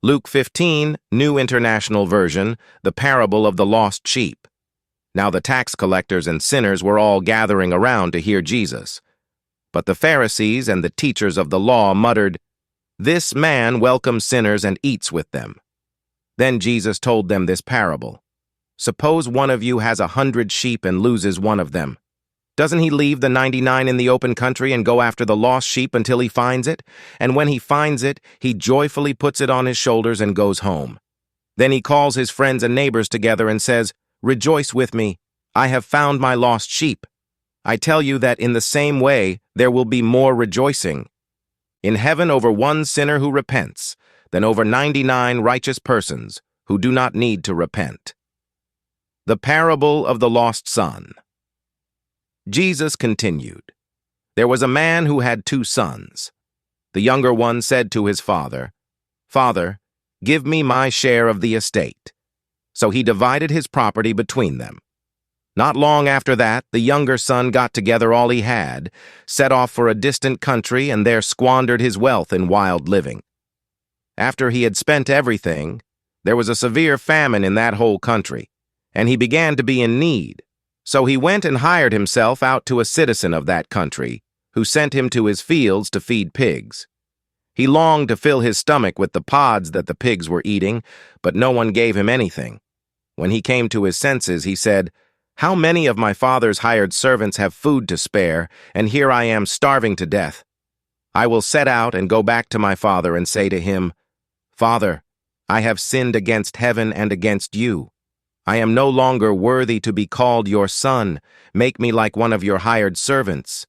Luke 15, New International Version, the parable of the lost sheep. Now the tax collectors and sinners were all gathering around to hear Jesus. But the Pharisees and the teachers of the law muttered, "This man welcomes sinners and eats with them." Then Jesus told them this parable. Suppose one of you has 100 sheep and loses one of them. Doesn't he leave the 99 in the open country and go after the lost sheep until he finds it? And when he finds it, he joyfully puts it on his shoulders and goes home. Then he calls his friends and neighbors together and says, "Rejoice with me, I have found my lost sheep." I tell you that in the same way there will be more rejoicing in heaven over one sinner who repents than over 99 righteous persons who do not need to repent. The parable of the lost son. Jesus continued, "There was a man who had 2 sons. The younger one said to his father, 'Father, give me my share of the estate.' So he divided his property between them. Not long after that, the younger son got together all he had, set off for a distant country, and there squandered his wealth in wild living. After he had spent everything, there was a severe famine in that whole country, and he began to be in need. So he went and hired himself out to a citizen of that country, who sent him to his fields to feed pigs. He longed to fill his stomach with the pods that the pigs were eating, but no one gave him anything. When he came to his senses, he said, 'How many of my father's hired servants have food to spare, and here I am starving to death? I will set out and go back to my father and say to him, Father, I have sinned against heaven and against you. I am no longer worthy to be called your son. Make me like one of your hired servants.'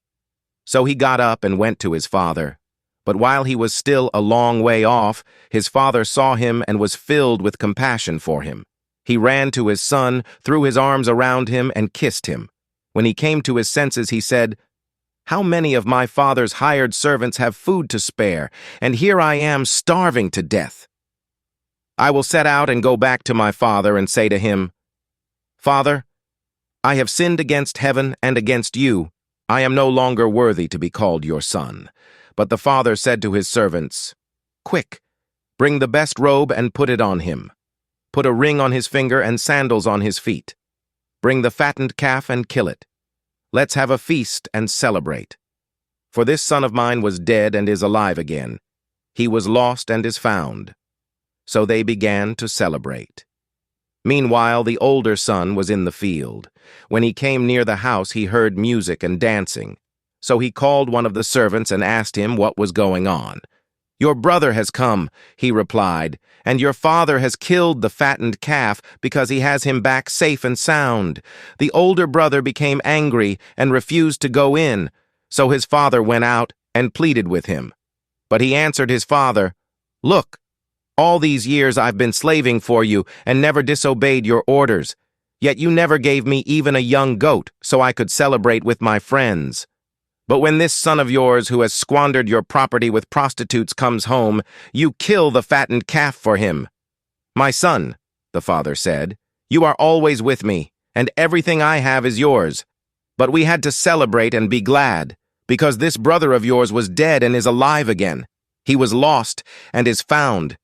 So he got up and went to his father. But while he was still a long way off, his father saw him and was filled with compassion for him. He ran to his son, threw his arms around him, and kissed him. When he came to his senses, he said, 'How many of my father's hired servants have food to spare, and here I am starving to death? I will set out and go back to my father and say to him, Father, I have sinned against heaven and against you. I am no longer worthy to be called your son.' But the father said to his servants, 'Quick, bring the best robe and put it on him. Put a ring on his finger and sandals on his feet. Bring the fattened calf and kill it. Let's have a feast and celebrate. For this son of mine was dead and is alive again. He was lost and is found.' So they began to celebrate. Meanwhile, the older son was in the field. When he came near the house, he heard music and dancing. So he called one of the servants and asked him what was going on. 'Your brother has come,' he replied, 'and your father has killed the fattened calf because he has him back safe and sound.' The older brother became angry and refused to go in. So his father went out and pleaded with him. But he answered his father, 'Look, all these years I've been slaving for you and never disobeyed your orders. Yet you never gave me even a young goat so I could celebrate with my friends. But when this son of yours who has squandered your property with prostitutes comes home, you kill the fattened calf for him.' 'My son,' the father said, 'you are always with me, and everything I have is yours. But we had to celebrate and be glad, because this brother of yours was dead and is alive again. He was lost and is found.'